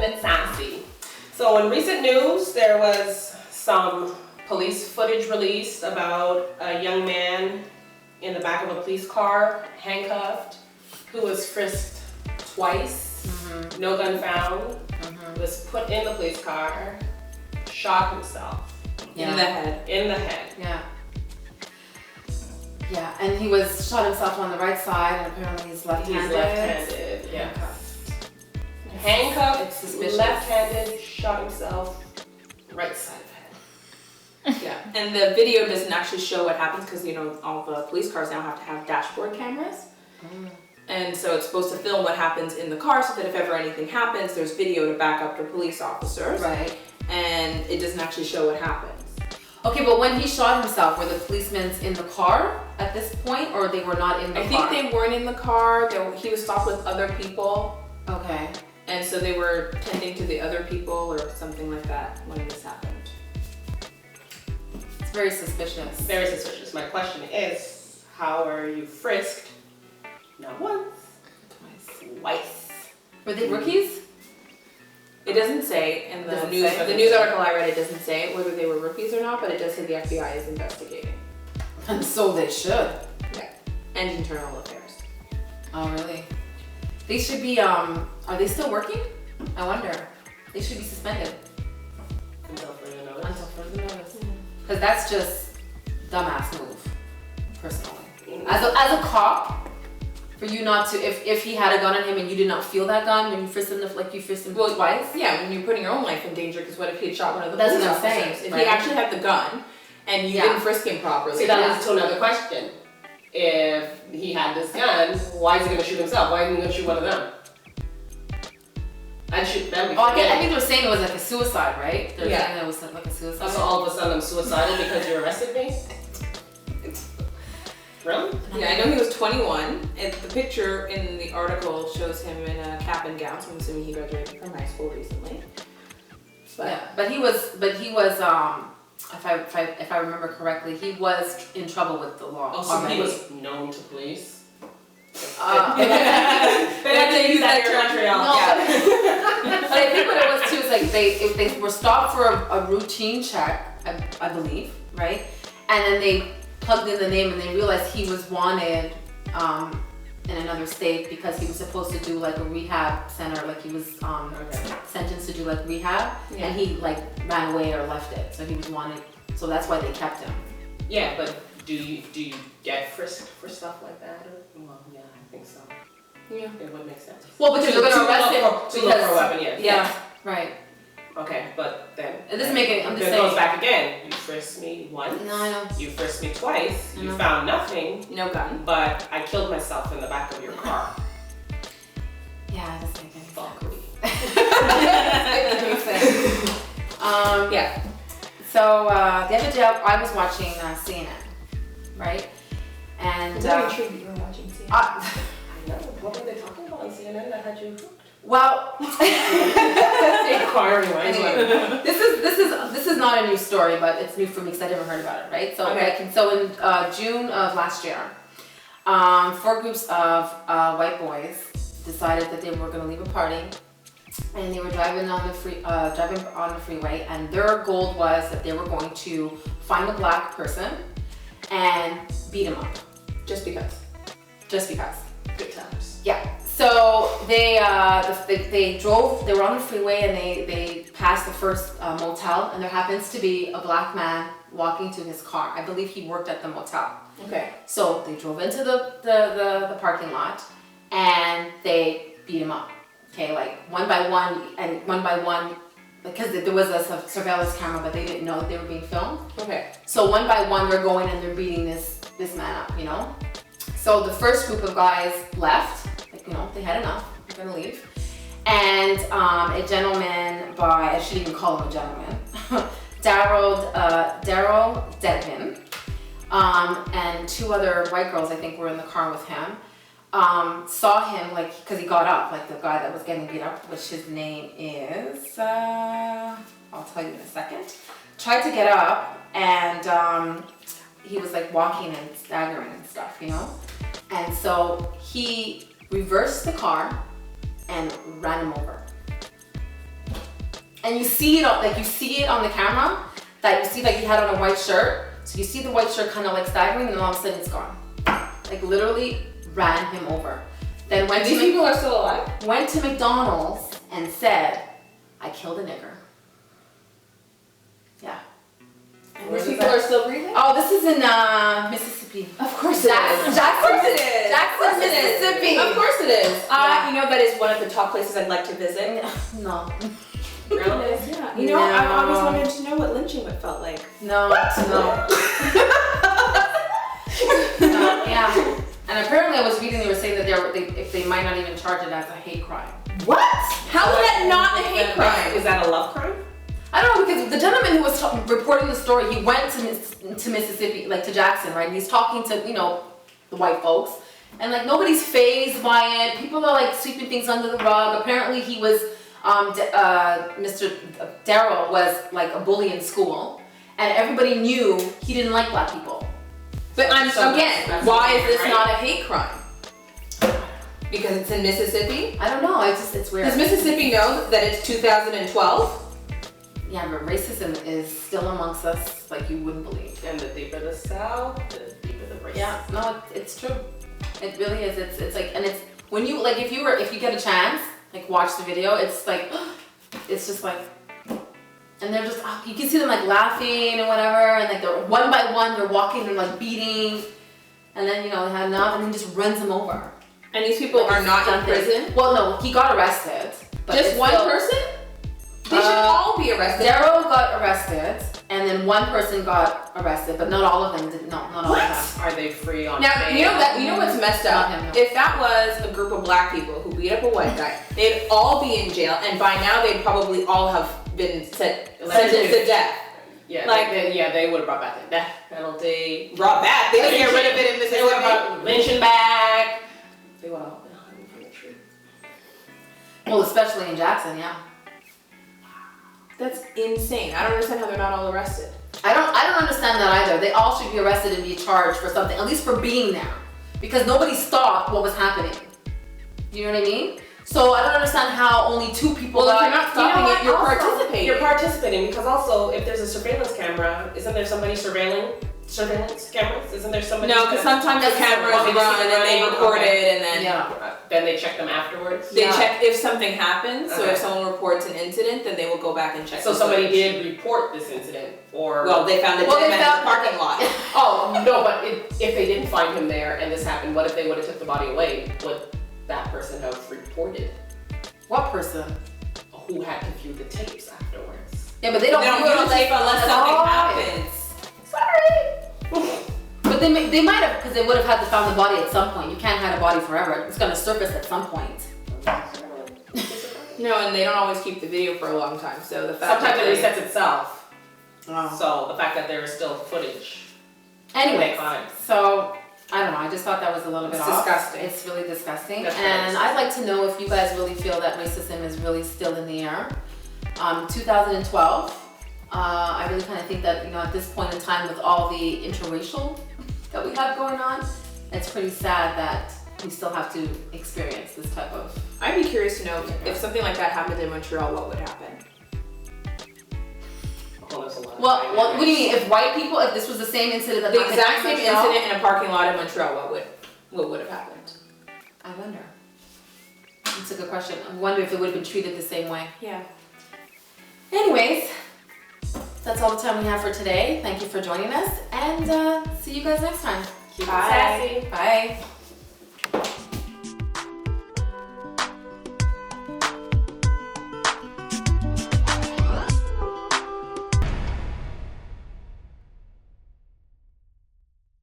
it's Sassy. So in recent news, there was some police footage released about a young man in the back of a police car, handcuffed, who was frisked twice, no gun found, was put in the police car, shot himself. Yeah. In the head. Yeah. Yeah, and he was shot himself on the right side, and apparently he's left-handed. He's left-handed, yeah. Handcuffed, it's suspicious. left-handed, shot himself, right side of head. Yeah, and the video doesn't actually show what happens because, you know, all the police cars now have to have dashboard cameras. And so it's supposed to film what happens in the car so that if ever anything happens, there's video to back up the police officers. Right. And it doesn't actually show what happens. Okay, but when he shot himself, were the policemen in the car at this point, or they were not in the car? I think they weren't in the car. He was stopped with other people. Okay. And so they were tending to the other people or something like that when this happened. It's very suspicious. Very suspicious. My question is, how are you frisked? Not once, twice. Were they rookies? It doesn't say in the news article I read. It doesn't say whether they were rookies or not, but it does say the FBI is investigating. And so they should. Yeah. And internal affairs. Oh, really? They should be, are they still working? I wonder. They should be suspended. Until further notice. Until further notice. Because that's just dumbass move, personally. As a cop, for you not to, if he had a gun on him and you did not feel that gun when you frisked him, like you frisked him twice. Yeah, when you're putting your own life in danger, because what if he had shot one of the That's police what I'm saying, officers? If right? he actually had the gun and you didn't frisk him properly. See, that leads to another question. If he had this gun, why is he going to shoot himself? Why isn't he going to shoot one of them? I'd shoot them. I think they were saying it was like a suicide, right? They were saying it was like a suicide. So all of a sudden I'm suicidal because you arrested me? Really? Yeah, I know he was 21. And the picture in the article shows him in a cap and gown, so I'm assuming he graduated from high school recently. But he was if I remember correctly, he was in trouble with the law. Oh, so he was known to police? They had to use that term. But I think what it was too is like they were stopped for a routine check, I believe, right? And then they plugged in the name and they realized he was wanted in another state because he was supposed to do like a rehab center, like he was sentenced to do like rehab, and he like ran away or left it, so he was wanted. So that's why they kept him. Yeah, but do you get frisked for stuff like that? Well, yeah, I think so. Yeah, it would make sense. Well, because they're going to arrest him to look for a weapon, yes. Yeah, right. Okay, but then It doesn't make it. I'm just it saying. goes back again. You frisked me once. No, I know. You frisked me twice. You found nothing. No gun. But I killed myself in the back of your car. Yeah, it doesn't make any sense. Fuckery. It makes sense. Yeah. So the other day I was watching CNN, right? And I'm very intrigued that you were watching CNN. I know. What were they talking about on CNN that had you hooked? Well, Inquiry minds. anyway, this is not a new story, but it's new for me because I never heard about it, right? So so in June of last year, 4 groups of white boys decided that they were going to leave a party, and they were driving on the freeway, and their goal was that they were going to find a black person and beat him up, just because. Good times. Yeah. So they drove. They were on the freeway and they passed the first motel, and there happens to be a black man walking to his car. I believe he worked at the motel. Okay. So they drove into the parking lot and they beat him up. Okay, like one by one, because there was a surveillance camera, but they didn't know that they were being filmed. Okay. So one by one, they're going and they're beating this man up, you know? So the first group of guys left, like, you know, they had enough, they're gonna leave. And a gentleman I shouldn't even call him a gentleman, Daryl Dedman, and 2 other white girls, I think, were in the car with him, saw him, like, because he got up, like the guy that was getting beat up, which his name is, I'll tell you in a second, tried to get up, and he was like walking and staggering and stuff, you know? And so he reversed the car and ran him over. and you see it on the camera that you see like he had on a white shirt. So you see the white shirt kind of like staggering, and then all of a sudden it's gone. Like literally ran him over. Then went These people are still alive? Went to McDonald's and said, "I killed a nigger." Yeah. And these people are still breathing? Oh, this is in Mississippi. Of course it is. Jackson, Of course it is. Jackson, Mississippi. Of course it is. Yeah. You know that is one of the top places I'd like to visit. No. Really? Yeah. You know, I've always wanted to know what lynching would felt like. No. Yeah. And apparently I was reading they were saying that they might not even charge it as a hate crime. What? How is that not a hate crime? Is that a love crime? I don't know, because the gentleman who was reporting the story, he went to Mississippi, like to Jackson, right? And he's talking to, you know, the white folks. And like nobody's fazed by it. People are like sweeping things under the rug. Apparently he was, Mr. Darryl was like a bully in school. And everybody knew he didn't like black people. But that's why is this right? not a hate crime? Because it's in Mississippi? I don't know, it's weird. Does Mississippi know that it's 2012? Yeah, but racism is still amongst us like you wouldn't believe. And the deeper the South, the deeper the race. Yeah, no, it's true. It really is. It's like, and it's when you like if you get a chance, like watch the video. It's like, it's just like, and they're just you can see them like laughing and whatever, and like they're one by one they're walking, they're like beating, and then you know they had enough, and then he just runs them over. And these people are not in prison? Well, no, he got arrested. But Just one person? They should all be arrested. Darryl got arrested, and then one person got arrested, but not all of them did. No, not all of them. Are they free on Now, bail? you know what's messed up? Not him, no. If that was a group of black people who beat up a white guy, they'd all be in jail, and by now they'd probably all have been sentenced to death. Yeah, like- they would have brought back the death penalty. Brought back. They didn't get rid of it in They would have Mississippi. brought lynching back. They would have hung from the tree. Well, especially in Jackson, yeah. That's insane. I don't understand how they're not all arrested. I don't understand that either. They all should be arrested and be charged for something, at least for being there, because nobody stopped what was happening. You know what I mean? So I don't understand how only 2 people. Well, if got, you're not stopping it, you're participating. You're participating because also if there's a surveillance camera, isn't there somebody surveilling surveillance cameras? Isn't there somebody? No, because sometimes the cameras run and then they record it and then Then they check them afterwards. they check if something happens. So Okay. if someone reports an incident, then they will go back and check. So the somebody footage. did report this incident, or Well, they found a dead man in the parking lot. oh no, but if they didn't find him there and this happened, what if they would have took the body away? Would that person have reported? What person? Who had to view the tapes afterwards? Yeah, but they don't view the tape unless something happens. Sorry. But they might have, because they would have had to found the body at some point. You can't hide a body forever. It's gonna surface at some point. No, and they don't always keep the video for a long time. So the fact Sometimes that it resets itself. Oh. So the fact that there is still footage. Anyway, Fine. so I don't know. I just thought that was a little bit It's off. disgusting. It's really disgusting. That's very And I'd like to know if you guys really feel that racism is really still in the air. 2012. I really kind of think that, you know, at this point in time with all the interracial that we have going on, it's pretty sad that we still have to experience this type of. I'd be curious to know if something like that happened in Montreal, what would happen? Well, there's a lot of Well, what do you dynamics. mean? If white people, if this was the same incident that The happened exact in same Montreal, incident in a parking lot in Montreal, what would have happened? I wonder. That's a good question. I wonder if it would have been treated the same way. Yeah. Anyways, that's all the time we have for today. Thank you for joining us, and see you guys next time. Keep it Bye. sassy. Bye.